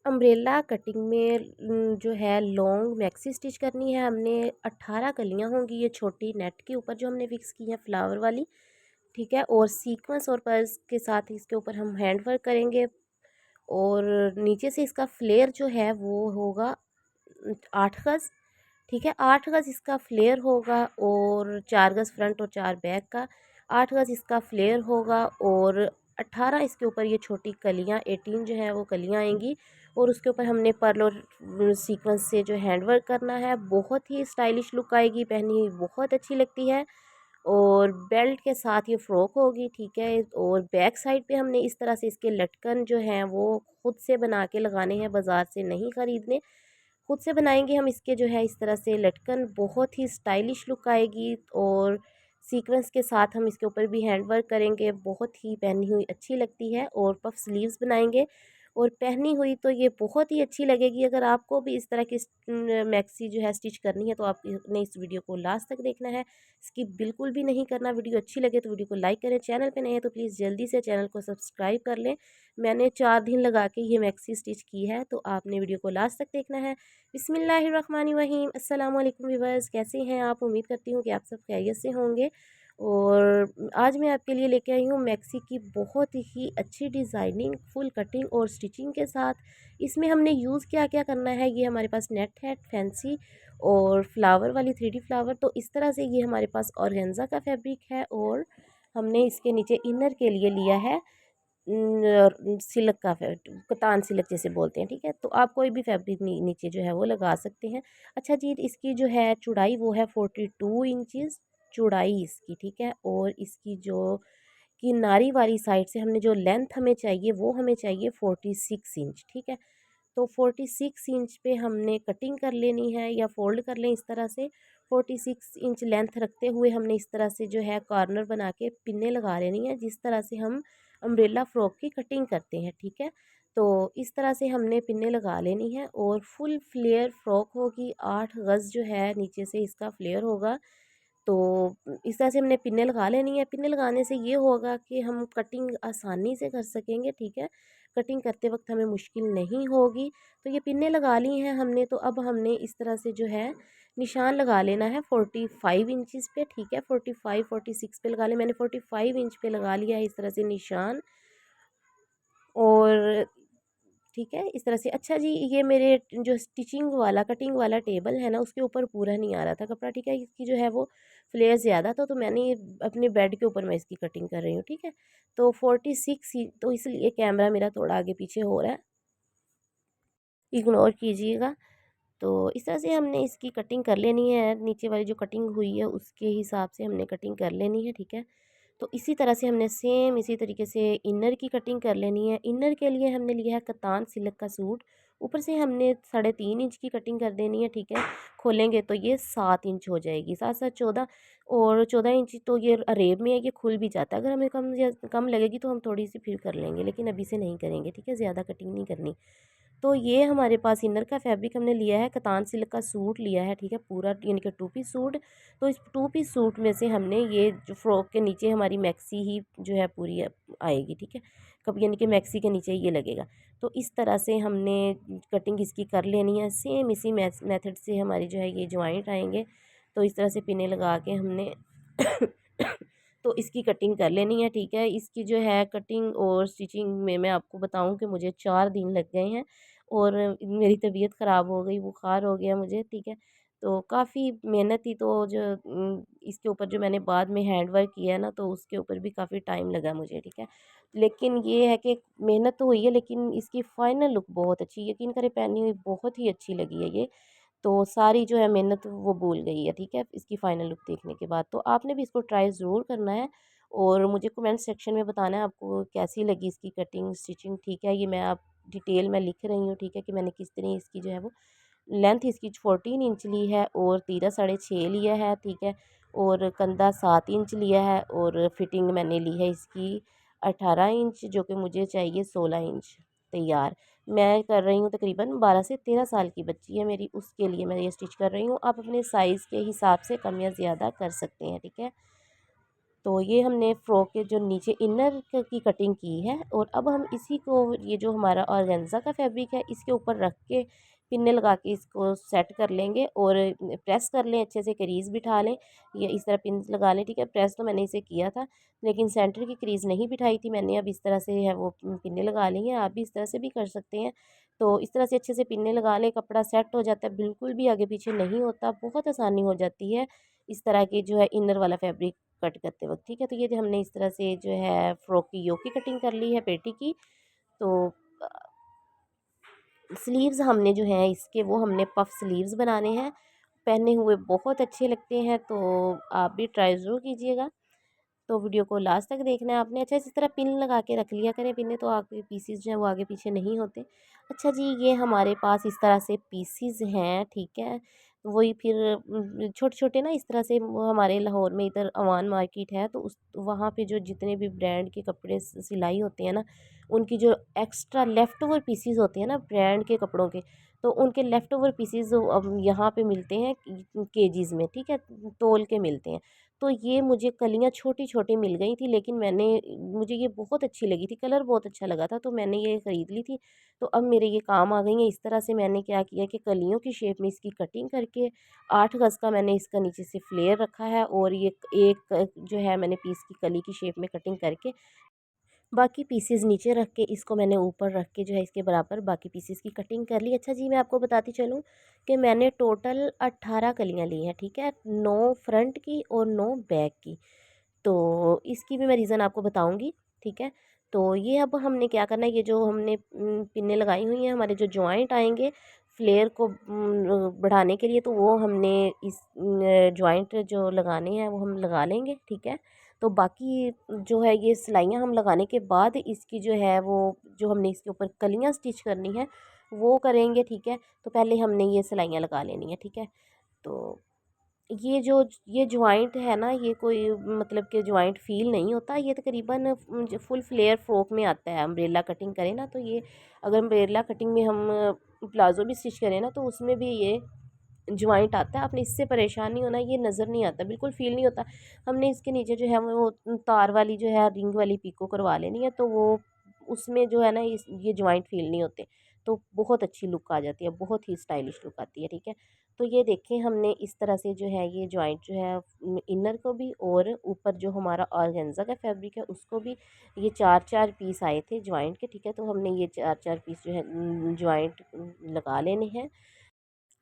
Umbrella cutting में जो है लॉन्ग मैक्सी स्टिच करनी है हमने। 18 कलियां होंगी ये छोटी नेट के ऊपर जो हमने फिक्स की है फ्लावर वाली, ठीक है। और सीक्वेंस और पर्ल्स के साथ इसके ऊपर हम हैंड वर्क करेंगे। और नीचे से इसका फ्लेयर जो है वो होगा 8 गज, ठीक है। 8 गज इसका फ्लेयर होगा और 4 गज फ्रंट और 4 बैक का। 8 गज इसका फ्लेयर होगा और 18 इसके ऊपर ये छोटी कलियाँ 18 जो है वो कलियाँ आएंगी। और उसके ऊपर हमने पर्ल और सीक्वेंस से जो हैंड वर्क करना है। बहुत ही स्टाइलिश लुक आएगी, पहनी हुई बहुत अच्छी लगती है। और बेल्ट के साथ ये फ्रॉक होगी, ठीक है। और बैक साइड पे हमने इस तरह से इसके लटकन जो हैं वो खुद से बना के लगाने हैं, बाज़ार से नहीं ख़रीदने, खुद से बनाएंगे हम इसके जो है इस तरह से लटकन। बहुत ही स्टाइलिश लुक आएगी। और सीक्वेंस के साथ हम इसके ऊपर भी हैंड वर्क करेंगे, बहुत ही पहनी हुई अच्छी लगती है। और पफ स्लीव्स बनाएंगे और पहनी हुई तो ये बहुत ही अच्छी लगेगी। अगर आपको भी इस तरह की मैक्सी जो है स्टिच करनी है तो आपने इस वीडियो को लास्ट तक देखना है, स्किप बिल्कुल भी नहीं करना। वीडियो अच्छी लगे तो वीडियो को लाइक करें, चैनल पे नए हैं तो प्लीज़ जल्दी से चैनल को सब्सक्राइब कर लें। मैंने 4 दिन लगा के ये मैक्सी स्टिच की है, तो आपने वीडियो को लास्ट तक देखना है। बिस्मिल्लाहिर्रहमानिर्रहीम, अस्सलाम वालेकुम व्यूअर्स, कैसे हैं आप? उम्मीद करती हूँ कि आप सब खैरियत से होंगे। और आज मैं आपके लिए लेके आई हूँ मैक्सी की बहुत ही अच्छी डिज़ाइनिंग, फुल कटिंग और स्टिचिंग के साथ। इसमें हमने यूज़ क्या क्या करना है, ये हमारे पास नेट है फैंसी और फ्लावर वाली 3D फ्लावर। तो इस तरह से ये हमारे पास ऑर्गेन्जा का फैब्रिक है। और हमने इसके नीचे इनर के लिए लिया है सिल्क का कतान सिल्क जैसे बोलते हैं, ठीक है। तो आप कोई भी फैब्रिक नीचे जो है वो लगा सकते हैं। अच्छा जी, इसकी जो है चौड़ाई वो है 42 इंचज़ चौड़ाई इसकी, ठीक है। और इसकी जो किनारी वाली साइड से हमने जो लेंथ हमें चाहिए वो हमें चाहिए 46 इंच, ठीक है। तो 46 इंच पे हमने कटिंग कर लेनी है या फोल्ड कर लें इस तरह से। 46 इंच लेंथ रखते हुए हमने इस तरह से जो है कॉर्नर बना के पिन्ने लगा लेनी है, जिस तरह से हम अम्ब्रेला फ्रॉक की कटिंग करते हैं, ठीक है। तो इस तरह से हमने पिन्ने लगा लेनी है। और फुल फ्लेयर फ्रॉक होगी, 8 गज जो है नीचे से इसका फ्लेयर होगा। तो इस तरह से हमने पिन्ने लगा लेनी है। पिन्ने लगाने से ये होगा कि हम कटिंग आसानी से कर सकेंगे, ठीक है। कटिंग करते वक्त हमें मुश्किल नहीं होगी। तो ये पिन्ने लगा ली हैं हमने। तो अब हमने इस तरह से जो है निशान लगा लेना है 45 इंचज़ पे, ठीक है। 45 46 पे लगा लें, मैंने 45 इंच पे लगा लिया है इस तरह से निशान। और ठीक है इस तरह से। अच्छा जी, ये मेरे जो स्टिचिंग वाला कटिंग वाला टेबल है ना, उसके ऊपर पूरा नहीं आ रहा था कपड़ा, ठीक है। इसकी जो है वो फ्लेयर ज़्यादा था, तो मैंने ये अपने बेड के ऊपर मैं इसकी कटिंग कर रही हूँ, ठीक है। तो 46 ही, तो इसलिए कैमरा मेरा थोड़ा आगे पीछे हो रहा है, इग्नोर कीजिएगा। तो इस तरह से हमने इसकी कटिंग कर लेनी है। नीचे वाली जो कटिंग हुई है उसके हिसाब से हमने कटिंग कर लेनी है, ठीक है। तो इसी तरह से हमने सेम इसी तरीके से इनर की कटिंग कर लेनी है। इनर के लिए हमने लिया है कतान सिल्क का सूट, ऊपर से हमने 3.5 इंच की कटिंग कर देनी है, ठीक है। खोलेंगे तो ये 7 इंच हो जाएगी, 7 7 14। और 14 इंच तो ये अरेब में है, ये खुल भी जाता है। अगर हमें कम या कम लगेगी तो हम थोड़ी सी फिर कर लेंगे, लेकिन अभी से नहीं करेंगे, ठीक है। ज़्यादा कटिंग नहीं करनी। तो ये हमारे पास इनर का फैब्रिक हमने लिया है, कतान सिल्क का सूट लिया है, ठीक है, पूरा यानी कि 2 पीस सूट। तो इस 2 पीस सूट में से हमने ये जो फ्रॉक के नीचे हमारी मैक्सी ही जो है पूरी आएगी, ठीक है। कब यानी कि मैक्सी के नीचे ये लगेगा। तो इस तरह से हमने कटिंग इसकी कर लेनी है। सेम इसी मेथड से हमारी जो है ये जॉइंट आएंगे। तो इस तरह से पिने लगा के हमने तो इसकी कटिंग कर लेनी है, ठीक है। इसकी जो है कटिंग और स्टिचिंग में मैं आपको बताऊं कि मुझे 4 दिन लग गए हैं। और मेरी तबीयत ख़राब हो गई, बुखार हो गया मुझे, ठीक है। तो काफ़ी मेहनत थी। तो जो इसके ऊपर जो मैंने बाद में हैंड वर्क किया है ना, तो उसके ऊपर भी काफ़ी टाइम लगा मुझे, ठीक है। लेकिन ये है कि मेहनत तो हुई है, लेकिन इसकी फ़ाइनल लुक बहुत अच्छी, यकीन करें पहनी हुई बहुत ही अच्छी लगी है ये। तो सारी जो है मेहनत वो भूल गई है, ठीक है, इसकी फ़ाइनल लुक देखने के बाद। तो आपने भी इसको ट्राई ज़रूर करना है और मुझे कमेंट सेक्शन में बताना है आपको कैसी लगी इसकी कटिंग स्टिचिंग, ठीक है। ये मैं आप डिटेल में लिख रही हूँ, ठीक है, कि मैंने किस तरह इसकी जो है वो लेंथ इसकी 14 इंच ली है और तीरा 6.5 लिया है, ठीक है। और कंधा 7 इंच लिया है और फिटिंग मैंने ली है इसकी 18 इंच, जो कि मुझे चाहिए 16 इंच तैयार। मैं कर रही हूँ तकरीबन 12 से 13 साल की बच्ची है मेरी, उसके लिए मैं ये स्टिच कर रही हूँ। आप अपने साइज़ के हिसाब से कम या ज़्यादा कर सकते हैं, ठीक है। तो ये हमने फ्रॉक के जो नीचे इनर की कटिंग की है, और अब हम इसी को, ये जो हमारा ऑर्गेन्जा का फैब्रिक है, इसके ऊपर रख के पिन्ने लगा के इसको सेट कर लेंगे और प्रेस कर लें, अच्छे से क्रीज़ बिठा लें, ये इस तरह पिन लगा लें। ठीक है, प्रेस तो मैंने इसे किया था, लेकिन सेंटर की क्रीज़ नहीं बिठाई थी मैंने। अब इस तरह से है वो पिन्ने लगा ली हैं, आप भी इस तरह से भी कर सकते हैं। तो इस तरह से अच्छे से पिन्ने लगा लें, कपड़ा सेट हो जाता है, बिल्कुल भी आगे पीछे नहीं होता, बहुत आसानी हो जाती है इस तरह की जो है इनर वाला फैब्रिक कट करते वक्त। ठीक है, तो ये जो हमने इस तरह से जो है फ्रॉक की योक की कटिंग कर ली है, पेटी की। तो स्लीव्स हमने जो है इसके, वो हमने पफ स्लीव्स बनाने हैं, पहने हुए बहुत अच्छे लगते हैं, तो आप भी ट्राई ज़रूर कीजिएगा। तो वीडियो को लास्ट तक देखना है आपने। अच्छा, इसी तरह पिन लगा के रख लिया करें, पिन तो आपके पीसीज जो है वो आगे पीछे नहीं होते। अच्छा जी, ये हमारे पास इस तरह से पीसीज हैं, ठीक है। वही फिर छोटे छोटे ना, इस तरह से वो हमारे लाहौर में इधर अवान मार्केट है, तो उस वहाँ पे जो जितने भी ब्रांड के कपड़े सिलाई होते हैं ना, उनकी जो एक्स्ट्रा लेफ़्ट ओवर पीसीज होते हैं ना ब्रांड के कपड़ों के, तो उनके लेफ़्ट ओवर पीसीज अब यहाँ पे मिलते हैं केजीज़ में, ठीक है, तोल के मिलते हैं। तो ये मुझे कलियाँ छोटी-छोटी मिल गई थी, लेकिन मुझे ये बहुत अच्छी लगी थी, कलर बहुत अच्छा लगा था, तो मैंने ये ख़रीद ली थी। तो अब मेरे ये काम आ गई हैं। इस तरह से मैंने क्या किया कि कलियों की शेप में इसकी कटिंग करके 8 गज़ का मैंने इसका नीचे से फ्लेयर रखा है, और ये एक जो है मैंने पीस की कली की शेप में कटिंग करके बाकी पीसेस नीचे रख के इसको मैंने ऊपर रख के जो है इसके बराबर बाकी पीसेस की कटिंग कर ली। अच्छा जी, मैं आपको बताती चलूँ कि मैंने टोटल 18 कलियाँ ली हैं, ठीक है, 9 फ्रंट की और 9 बैक की। तो इसकी भी मैं रीज़न आपको बताऊंगी, ठीक है। तो ये अब हमने क्या करना है, ये जो हमने पिन्ने लगाई हुई हैं, हमारे जो जॉइंट आएंगे फ्लेयर को बढ़ाने के लिए, तो वो हमने इस जॉइंट जो लगाने हैं वो हम लगा लेंगे, ठीक है। तो बाकी जो है ये सिलाइयाँ हम लगाने के बाद इसकी जो है वो, जो हमने इसके ऊपर कलियाँ स्टिच करनी है वो करेंगे, ठीक है। तो पहले हमने ये सिलाइयाँ लगा लेनी है, ठीक है। तो ये जो ये जॉइंट है ना, ये कोई मतलब कि जॉइंट फ़ील नहीं होता, ये तकरीबन फुल फ्लेयर फ्रॉक में आता है। अम्ब्रेला कटिंग करें ना, तो ये अगर अम्ब्रेला कटिंग में हम प्लाज़ो भी स्टिच करें ना, तो उसमें भी ये जॉइंट आता है। आपने इससे परेशान नहीं होना, ये नज़र नहीं आता, बिल्कुल फ़ील नहीं होता। हमने इसके नीचे जो है वो तार वाली जो है रिंग वाली पीको करवा लेनी है, तो वो उसमें जो है ना ये जॉइंट फ़ील नहीं होते, तो बहुत अच्छी लुक आ जाती है, बहुत ही स्टाइलिश लुक आती है, ठीक है। तो ये देखें, हमने इस तरह से जो है ये जॉइंट जो है इनर को भी और ऊपर जो हमारा ऑर्गेन्जा का फैब्रिक है उसको भी, ये 4-4 पीस आए थे जॉइंट के, ठीक है। तो हमने ये 4-4 पीस जो है जॉइंट लगा लेने हैं।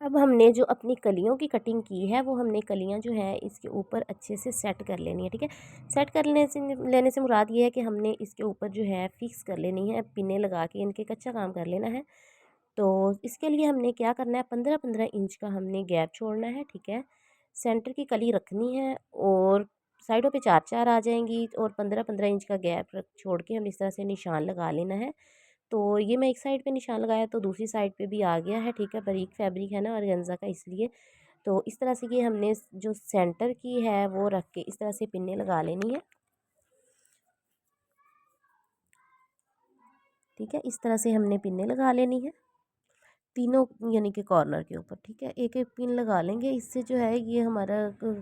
अब हमने जो अपनी कलियों की कटिंग की है, वो हमने कलियां जो है इसके ऊपर अच्छे से सेट कर लेनी है, ठीक है। सेट कर लेने से मुराद ये है कि हमने इसके ऊपर जो है फिक्स कर लेनी है, पिने लगा के इनके कच्चा काम कर लेना है। तो इसके लिए हमने क्या करना है, 15-15 इंच का हमने गैप छोड़ना है, ठीक है। सेंटर की कली रखनी है और साइडों पे 4-4 आ जाएंगी, और 15-15 इंच का गैप रख छोड़ के हम इस तरह से निशान लगा लेना है। तो ये मैं एक साइड पे निशान लगाया, तो दूसरी साइड पे भी आ गया है, ठीक है। बारीक फैब्रिक है ना ऑर्गेन्जा का, इसलिए तो इस तरह से ये हमने जो सेंटर की है वो रख के इस तरह से पिन्ने लगा लेनी है, ठीक है। इस तरह से हमने पिन्ने लगा लेनी है तीनों, यानी कि कॉर्नर के ऊपर, ठीक है। एक एक पिन लगा लेंगे, इससे जो है ये हमारा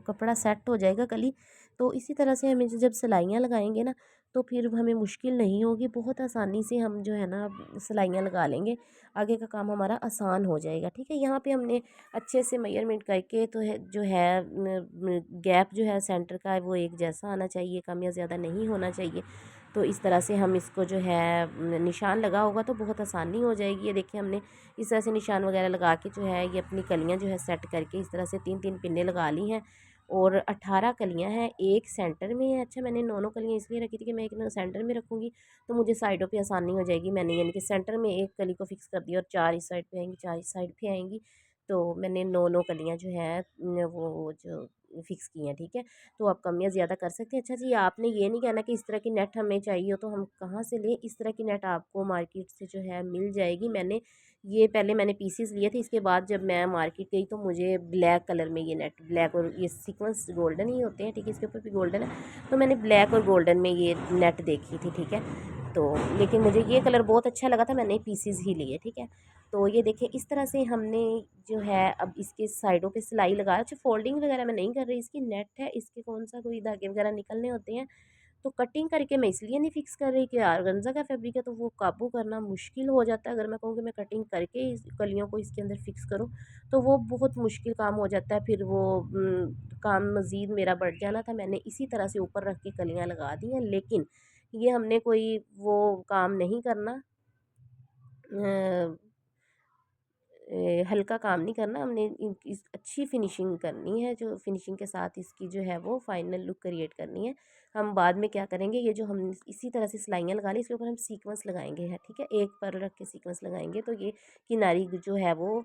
कपड़ा सेट हो जाएगा कली। तो इसी तरह से हमें जब सिलाइयाँ लगाएंगे ना, तो फिर हमें मुश्किल नहीं होगी, बहुत आसानी से हम जो है ना सिलाइयाँ लगा लेंगे, आगे का काम हमारा आसान हो जाएगा, ठीक है। यहाँ पे हमने अच्छे से मेजरमेंट करके, तो है जो है गैप जो है सेंटर का वो एक जैसा आना चाहिए, कम या ज़्यादा नहीं होना चाहिए। तो इस तरह से हम इसको जो है निशान लगा होगा तो बहुत आसानी हो जाएगी। ये देखिए, हमने इस तरह से निशान वगैरह लगा के जो है ये अपनी कलियां जो है सेट करके इस तरह से 3-3 पिन्ने लगा ली हैं, और 18 कलियां हैं, एक सेंटर में है। अच्छा, मैंने 9 कलियां इसलिए रखी थी कि मैं एक सेंटर में रखूँगी तो मुझे साइडों पे आसानी हो जाएगी। मैंने यानी कि सेंटर में एक कली को फिक्स कर दिया, और 4 इस साइड पे आएंगी, 4 इस साइड पे आएंगी। तो मैंने 9 कलियाँ जो है वो जो फिक्स की हैं, ठीक है। तो आप कम या ज़्यादा कर सकते हैं। अच्छा जी, आपने ये नहीं कहना कि इस तरह की नेट हमें चाहिए हो तो हम कहाँ से लें, इस तरह की नेट आपको मार्केट से जो है मिल जाएगी। पहले मैंने पीसीस लिए थे, इसके बाद जब मैं मार्केट गई तो मुझे ब्लैक कलर में ये नेट, ब्लैक और ये सीक्वेंस गोल्डन ही होते हैं, ठीक है, इसके ऊपर भी गोल्डन है, तो मैंने ब्लैक और गोल्डन में ये नेट देखी थी, ठीक है। तो लेकिन मुझे ये कलर बहुत अच्छा लगा था, मैंने पीसीज ही लिए, ठीक है। तो ये देखिए इस तरह से हमने जो है अब इसके साइडों पे सिलाई लगा, अच्छा फोल्डिंग वगैरह मैं नहीं कर रही, इसकी नेट है, इसके कौन सा कोई धागे वगैरह निकलने होते हैं, तो कटिंग करके मैं इसलिए नहीं फ़िक्स कर रही कि ऑर्गेन्जा का फैब्रिक है तो वो काबू करना मुश्किल हो जाता है। अगर मैं कहूँ कि मैं कटिंग करके इस कलियों को इसके अंदर फ़िक्स करूँ तो वो बहुत मुश्किल काम हो जाता है, फिर वो काम मज़ीद मेरा बढ़ जाना था। मैंने इसी तरह से ऊपर रख के कलियाँ लगा दी हैं, लेकिन ये हमने कोई वो काम नहीं करना, हल्का काम नहीं करना, हमने इस अच्छी फिनिशिंग करनी है, जो फिनिशिंग के साथ इसकी जो है वो फाइनल लुक क्रिएट करनी है। हम बाद में क्या करेंगे, ये जो हम इसी तरह से सिलाइयाँ लगा ली, इसके ऊपर हम सीक्वेंस लगाएंगे है, ठीक है, एक पर रख के सीक्वेंस लगाएंगे तो ये किनारी जो है वो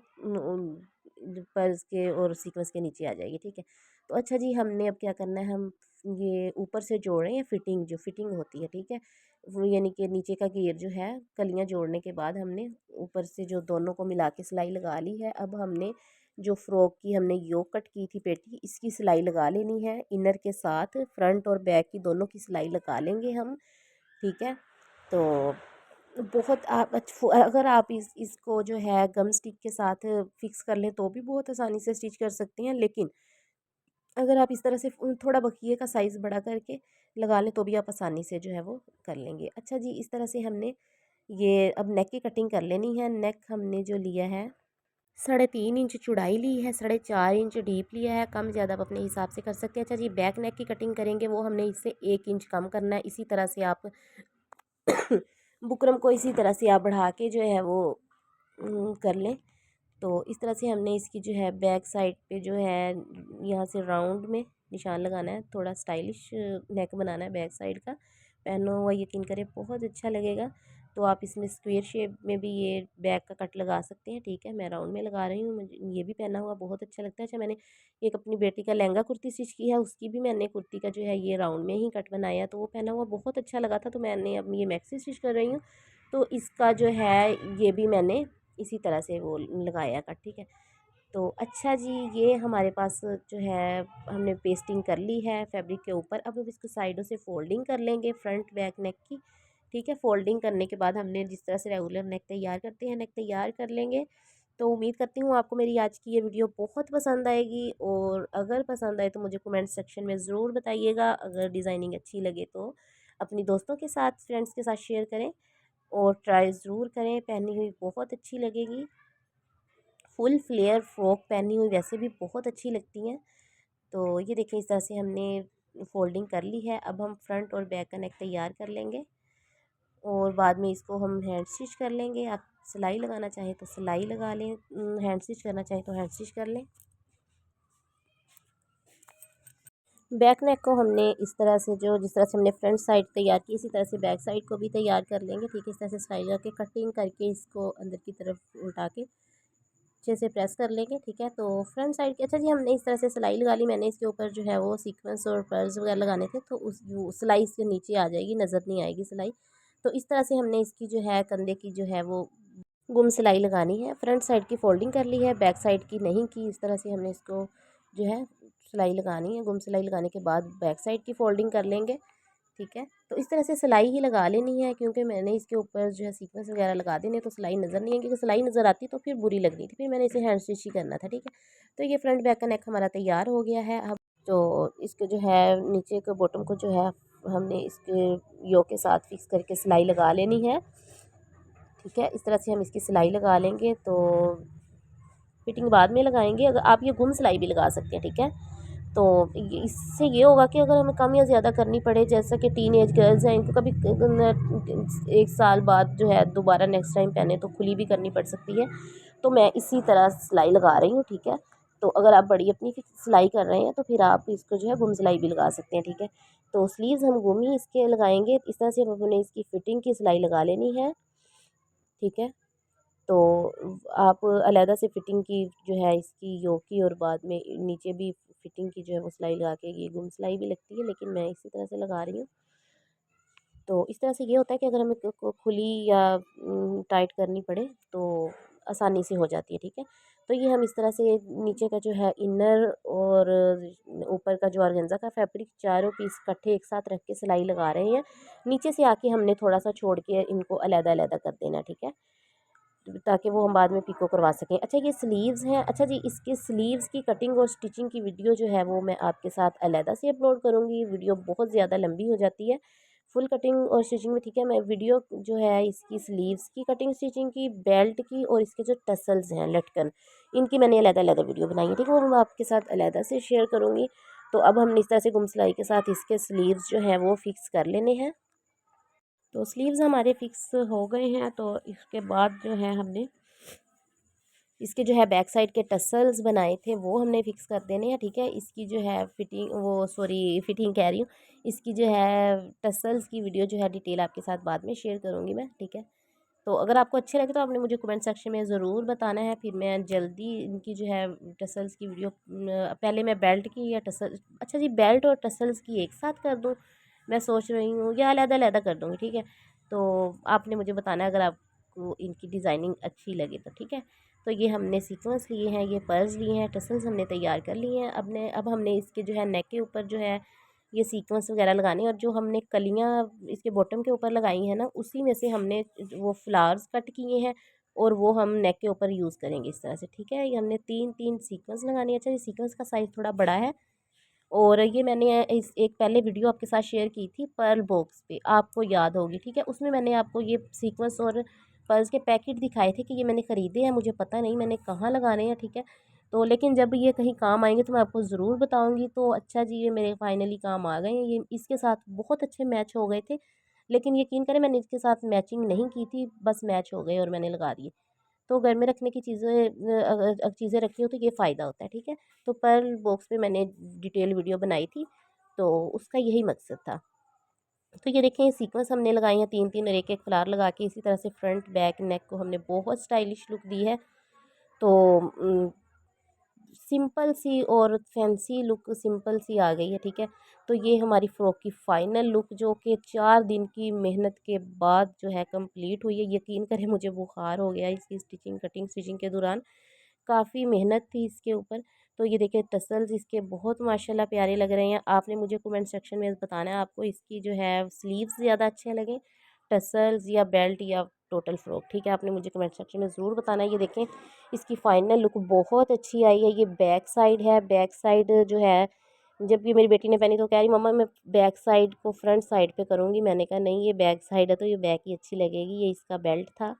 पर्स के और सीक्वेंस के नीचे आ जाएगी, ठीक है। तो अच्छा जी, हमने अब क्या करना है, हम ये ऊपर से जोड़ रहे हैं, फिटिंग जो फिटिंग होती है, ठीक है, वो यानी कि नीचे का घेर जो है कलियाँ जोड़ने के बाद हमने ऊपर से जो दोनों को मिला के सिलाई लगा ली है। अब हमने जो फ्रॉक की हमने योक कट की थी पेटी, इसकी सिलाई लगा लेनी है, इनर के साथ फ्रंट और बैक की दोनों की सिलाई लगा लेंगे हम, ठीक है। तो बहुत आप अगर आप इसको जो है गम स्टिक के साथ फिक्स कर लें तो भी बहुत आसानी से स्टिच कर सकते हैं, लेकिन अगर आप इस तरह से थोड़ा बखिए का साइज़ बड़ा करके लगा लें तो भी आप आसानी से जो है वो कर लेंगे। अच्छा जी, इस तरह से हमने ये अब नेक की कटिंग कर लेनी है। नेक हमने जो लिया है 3.5 इंच चौड़ाई ली है, 4.5 इंच डीप लिया है, कम ज़्यादा आप अपने हिसाब से कर सकते हैं। अच्छा जी, बैक नेक की कटिंग करेंगे वो हमने इससे 1 इंच कम करना है। इसी तरह से आप बुकरम को इसी तरह से आप बढ़ा के जो है वो कर लें। तो इस तरह से हमने इसकी जो है बैक साइड पे जो है यहाँ से राउंड में निशान लगाना है, थोड़ा स्टाइलिश नेक बनाना है बैक साइड का। पहनो हुआ यकीन करें बहुत अच्छा लगेगा। तो आप इसमें स्क्वायर शेप में भी ये बैक का कट लगा सकते हैं, ठीक है। मैं राउंड में लगा रही हूँ, मुझे ये भी पहना हुआ बहुत अच्छा लगता है। अच्छा, मैंने एक अपनी बेटी का लहंगा कुर्ती स्टिच की है, उसकी भी मैंने कुर्ती का जो है ये राउंड में ही कट बनाया, तो वो पहना हुआ बहुत अच्छा लगा था, तो मैंने अब ये मैक्सी स्टिच कर रही हूँ। तो इसका जो है ये भी मैंने इसी तरह से वो लगाया कट, ठीक है। तो अच्छा जी, ये हमारे पास जो है हमने पेस्टिंग कर ली है फैब्रिक के ऊपर। अब हम इसको साइडों से फोल्डिंग कर लेंगे फ्रंट बैक नेक की, ठीक है। फोल्डिंग करने के बाद हमने जिस तरह से रेगुलर नेक तैयार करते हैं नेक तैयार कर लेंगे। तो उम्मीद करती हूँ आपको मेरी आज की ये वीडियो बहुत पसंद आएगी, और अगर पसंद आए तो मुझे कमेंट सेक्शन में ज़रूर बताइएगा। अगर डिज़ाइनिंग अच्छी लगे तो अपनी दोस्तों के साथ फ्रेंड्स के साथ शेयर करें, और ट्राई ज़रूर करें, पहनी हुई बहुत अच्छी लगेगी। फुल फ्लेयर फ्रॉक पहनी हुई वैसे भी बहुत अच्छी लगती हैं। तो ये देखें इस तरह से हमने फोल्डिंग कर ली है। अब हम फ्रंट और बैक का नेक तैयार कर लेंगे, और बाद में इसको हम हैंड स्टिच कर लेंगे। आप सिलाई लगाना चाहें तो सिलाई लगा लें, हैंड स्टिच करना चाहें तो हैंड स्टिच कर लें। बैक नेक को हमने इस तरह से जो जिस तरह से हमने फ्रंट साइड तैयार की, इसी तरह से बैक साइड को भी तैयार कर लेंगे, ठीक है। इस तरह से स्टाइल करके कटिंग करके इसको अंदर की तरफ उल्टा के अच्छे से प्रेस कर लेंगे, ठीक है। तो फ्रंट साइड की अच्छा जी, हमने इस तरह से सिलाई लगा ली। मैंने इसके ऊपर जो है वो सीक्वेंस और पर्ल्स वगैरह लगाने थे, तो उस वो सिलाई इसके नीचे आ जाएगी, नज़र नहीं आएगी सिलाई। तो इस तरह से हमने इसकी जो है कंधे की जो है वो गुम सिलाई लगानी है। फ्रंट साइड की फोल्डिंग कर ली है, बैक साइड की नहीं की। इस तरह से हमने इसको जो है सिलाई लगानी है। गुम सिलाई लगाने के बाद बैक साइड की फोल्डिंग कर लेंगे, ठीक है। तो इस तरह से सिलाई ही लगा लेनी है, क्योंकि मैंने इसके ऊपर जो है सीक्वेंस वगैरह लगा देने तो सिलाई नज़र नहीं है, क्योंकि सिलाई नज़र आती तो फिर बुरी लगनी थी, फिर मैंने इसे हैंड स्टिच ही करना था, ठीक है। तो ये फ्रंट बैक का नेक हमारा तैयार हो गया है। अब तो इसके जो है नीचे के बॉटम को जो है हमने इसके यो के साथ फिक्स करके सिलाई लगा लेनी है, ठीक है। इस तरह से हम इसकी सिलाई लगा लेंगे, तो फिटिंग बाद में लगाएंगे। अगर आप ये गुम सिलाई भी लगा सकते हैं, ठीक है। तो इससे ये होगा कि अगर हमें कम या ज़्यादा करनी पड़े, जैसा कि टीन एज गर्ल्स हैं, इनको कभी 1 साल बाद जो है दोबारा नेक्स्ट टाइम पहने तो खुली भी करनी पड़ सकती है, तो मैं इसी तरह सिलाई लगा रही हूँ, ठीक है। तो अगर आप बड़ी अपनी सिलाई कर रहे हैं तो फिर आप इसको जो है गुम सिलाई भी लगा सकते हैं, ठीक है। तो स्लीव्स हम गुम ही इसके लगाएंगे। इस तरह से हम अपने इसकी फिटिंग की सिलाई लगा लेनी है, ठीक है। तो आप अलहदा से फिटिंग की जो है इसकी योक की, और बाद में नीचे भी फिटिंग की जो है वो सिलाई लगा के, ये गुम सिलाई भी लगती है लेकिन मैं इसी तरह से लगा रही हूँ। तो इस तरह से ये होता है कि अगर हमें खुली या टाइट करनी पड़े तो आसानी से हो जाती है, ठीक है। तो ये हम इस तरह से नीचे का जो है इनर और ऊपर का जो ऑर्गेन्जा का फैब्रिक चारों पीस इकट्ठे एक साथ रख के सिलाई लगा रहे हैं। नीचे से आके हमने थोड़ा सा छोड़ के इनको अलग-अलग कर देना, ठीक है, ताकि वो हम बाद में पिको करवा सकें। अच्छा ये स्लीव्स हैं, अच्छा जी इसके स्लीव्स की कटिंग और स्टिचिंग की वीडियो जो है वो मैं आपके साथ अलहदा से अपलोड करूँगी। वीडियो बहुत ज़्यादा लंबी हो जाती है फुल कटिंग और स्टिचिंग में, ठीक है। मैं वीडियो जो है इसकी स्लीव्स की कटिंग स्टिचिंग की, बेल्ट की और इसके जो टसल्स हैं लटकन, इनकी मैंने अलग-अलग वीडियो बनाई है, ठीक है, वो मैं आपके साथ अलहदा से शेयर करूँगी। तो अब हमने इस तरह से गुम सिलाई के साथ इसके स्लीव्स जो हैं वो फिक्स कर लेने हैं। तो स्लीव्स हमारे फिक्स हो गए हैं। तो इसके बाद जो है हमने इसके जो है बैक साइड के टसल्स बनाए थे वो हमने फिक्स कर देने हैं, ठीक है। इसकी जो है फिटिंग वो सॉरी फिटिंग कह रही हूँ, इसकी जो है टसल्स की वीडियो जो है डिटेल आपके साथ बाद में शेयर करूँगी मैं, ठीक है। तो अगर आपको अच्छे लगे तो आपने मुझे कमेंट सेक्शन में ज़रूर बताना है, फिर मैं जल्दी इनकी जो है टसल्स की वीडियो पहले मैं बेल्ट की या टसल, अच्छा जी बेल्ट और टसल्स की एक साथ कर दूँ, मैं सोच रही हूँ, या अलग-अलग कर दूँगी, ठीक है। तो आपने मुझे बताना है अगर आपको इनकी डिज़ाइनिंग अच्छी लगे तो, ठीक है। तो ये हमने सीक्वेंस लिए हैं, ये पर्ल्स लिए हैं, टसल्स हमने तैयार कर लिए हैं। अब हमने इसके जो है नेक के ऊपर जो है ये सीक्वेंस वगैरह लगाने, और जो हमने कलियाँ इसके बॉटम के ऊपर लगाई हैं ना, उसी में से हमने वो फ्लावर्स कट किए हैं और वो हम नेक के ऊपर यूज़ करेंगे इस तरह से, ठीक है। ये हमने 3-3 सीक्वेंस लगानी है। अच्छा ये सीक्वेंस का साइज़ थोड़ा बड़ा है, और ये मैंने इस एक पहले वीडियो आपके साथ शेयर की थी पर्ल बॉक्स पे, आपको याद होगी, ठीक है। उसमें मैंने आपको ये सीक्वेंस और पर्ल्स के पैकेट दिखाए थे कि ये मैंने ख़रीदे हैं, मुझे पता नहीं मैंने कहाँ लगाने हैं, ठीक है। तो लेकिन जब ये कहीं काम आएंगे तो मैं आपको ज़रूर बताऊंगी। तो अच्छा जी ये मेरे फाइनली काम आ गए हैं, ये इसके साथ बहुत अच्छे मैच हो गए थे, लेकिन यकीन करें मैंने इसके साथ मैचिंग नहीं की थी, बस मैच हो गए और मैंने लगा दिए। तो घर में रखने की चीज़ें अगर चीज़ें रखी हो तो ये फ़ायदा होता है, ठीक है। तो पर्ल बॉक्स पे मैंने डिटेल वीडियो बनाई थी, तो उसका यही मकसद था। तो ये देखें सीक्वेंस हमने लगाई हैं 3-3 और एक-एक फ्लावर लगा के, इसी तरह से फ्रंट बैक नेक को हमने बहुत स्टाइलिश लुक दी है। तो सिंपल सी और फैंसी लुक सिंपल सी आ गई है, ठीक है। तो ये हमारी फ़्रॉक की फ़ाइनल लुक जो कि 4 दिन की मेहनत के बाद जो है कंप्लीट हुई है। यकीन करें मुझे बुखार हो गया इसकी स्टिचिंग कटिंग स्टिचिंग के दौरान, काफ़ी मेहनत थी इसके ऊपर। तो ये देखिए टसल्स इसके बहुत माशाल्लाह प्यारे लग रहे हैं। आपने मुझे कमेंट सेक्शन में बताना है आपको इसकी जो है स्लीव्स ज़्यादा अच्छे लगे, टसल्स या बेल्ट या टोटल फ्रॉक, ठीक है। आपने मुझे कमेंट सेक्शन में ज़रूर बताना है। ये देखें इसकी फ़ाइनल लुक बहुत अच्छी आई है। ये बैक साइड है, बैक साइड जो है जब ये मेरी बेटी ने पहनी तो कह रही मम्मा मैं बैक साइड को फ्रंट साइड पे करूँगी, मैंने कहा नहीं ये बैक साइड है तो ये बैक ही अच्छी लगेगी। ये इसका बेल्ट था,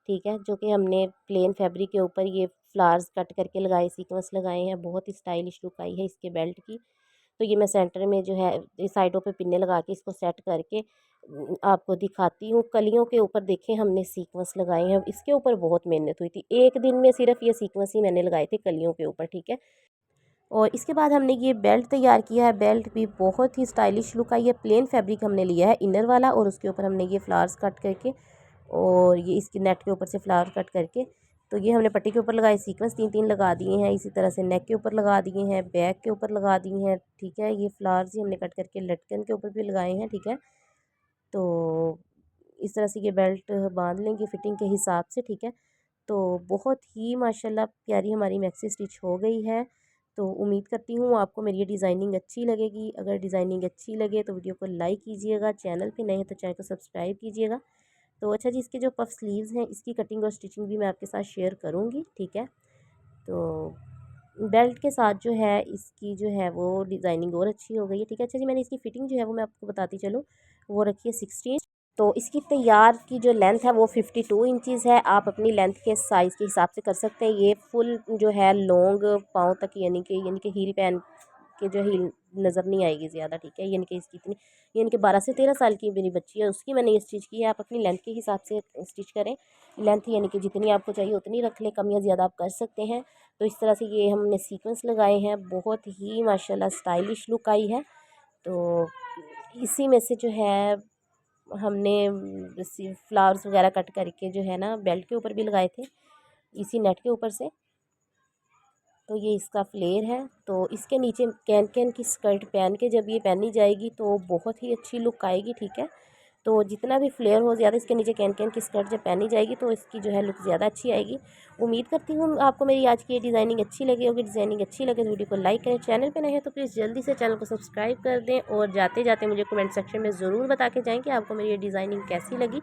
ठीक है, जो कि हमने प्लेन फैब्रिक के ऊपर ये फ्लावर्स कट करके लगाए, सीक्वेंस लगाए हैं, बहुत ही स्टाइलिश लुक आई है इसके बेल्ट की। तो ये मैं सेंटर में जो है साइडों पे पिन्ने लगा के इसको सेट करके आपको दिखाती हूँ। कलियों के ऊपर देखें हमने सीक्वेंस लगाए हैं, इसके ऊपर बहुत मेहनत हुई थी, एक दिन में सिर्फ ये सीक्वेंस ही मैंने लगाए थे कलियों के ऊपर, ठीक है। और इसके बाद हमने ये बेल्ट तैयार किया है, बेल्ट भी बहुत ही स्टाइलिश लुक आई है। प्लेन फैब्रिक हमने लिया है इनर वाला, और उसके ऊपर हमने ये फ्लावर्स कट करके और ये इसकी नेट के ऊपर से फ्लावर कट करके, तो ये हमने पट्टी के ऊपर लगाए, सीक्वेंस 3-3 लगा दिए हैं। इसी तरह से नेक के ऊपर लगा दिए हैं, बैक के ऊपर लगा दिए हैं, ठीक है। ये फ्लावर्स ही हमने कट करके लटकन के ऊपर भी लगाए हैं, ठीक है। तो इस तरह से ये बेल्ट बांध लेंगे फिटिंग के हिसाब से, ठीक है। तो बहुत ही माशाल्लाह प्यारी हमारी मैक्सी स्टिच हो गई है। तो उम्मीद करती हूँ आपको मेरी ये डिज़ाइनिंग अच्छी लगेगी। अगर डिज़ाइनिंग अच्छी लगे तो वीडियो को लाइक कीजिएगा, चैनल पे नए हैं तो चैनल को सब्सक्राइब कीजिएगा। तो अच्छा जी इसके जो पफ स्लीव्स हैं इसकी कटिंग और स्टिचिंग भी मैं आपके साथ शेयर करूँगी, ठीक है। तो बेल्ट के साथ जो है इसकी जो है वो डिज़ाइनिंग और अच्छी हो गई है, ठीक है। अच्छा जी मैंने इसकी फ़िटिंग जो है वो मैं आपको बताती चलूँ, वो रखी है 16। तो इसकी तैयार की जो लेंथ है वो 52 इंचज़ है। आप अपनी लेंथ के साइज़ के हिसाब से कर सकते हैं। ये फुल जो है लॉन्ग पाँव तक यानी कि हील पहन के जो हील नज़र नहीं आएगी ज़्यादा, ठीक है। यानी कि इसकी इतनी यानी कि 12 से 13 साल की मेरी बच्ची है, उसकी मैंने ये स्टिच की है। आप अपनी लेंथ के हिसाब से स्टिच करें, लेंथ यानी कि जितनी आपको चाहिए उतनी रख लें, कम या ज़्यादा आप कर सकते हैं। तो इस तरह से ये हमने सीक्वेंस लगाए हैं, बहुत ही माशाल्लाह स्टाइलिश लुक आई है। तो इसी में से जो है हमने फ्लावर्स वगैरह कट करके जो है ना बेल्ट के ऊपर भी लगाए थे, इसी नेट के ऊपर से। तो ये इसका फ्लेयर है। तो इसके नीचे कैन कैन की स्कर्ट पहन के जब ये पहनी जाएगी तो बहुत ही अच्छी लुक आएगी, ठीक है। तो जितना भी फ्लेयर हो ज़्यादा, इसके नीचे कैन कैन की स्कर्ट जब पहनी जाएगी तो इसकी जो है लुक ज़्यादा अच्छी आएगी। उम्मीद करती हूँ आपको मेरी आज की ये डिज़ाइनिंग अच्छी लगी होगी। डिज़ाइनिंग अच्छी लगे तो वीडियो को लाइक करें, चैनल पे नए हैं तो प्लीज़ जल्दी से चैनल को सब्सक्राइब कर दें, और जाते जाते मुझे कमेंट सेक्शन में ज़रूर बता के जाएँ कि आपको मेरी ये डिज़ाइनिंग कैसी लगी।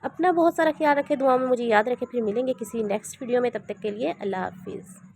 अपना बहुत सारा ख्याल रखें, दुआओं में मुझे याद रखें। फिर मिलेंगे किसी नेक्स्ट वीडियो में, तब तक के लिए अल्लाह हाफिज़।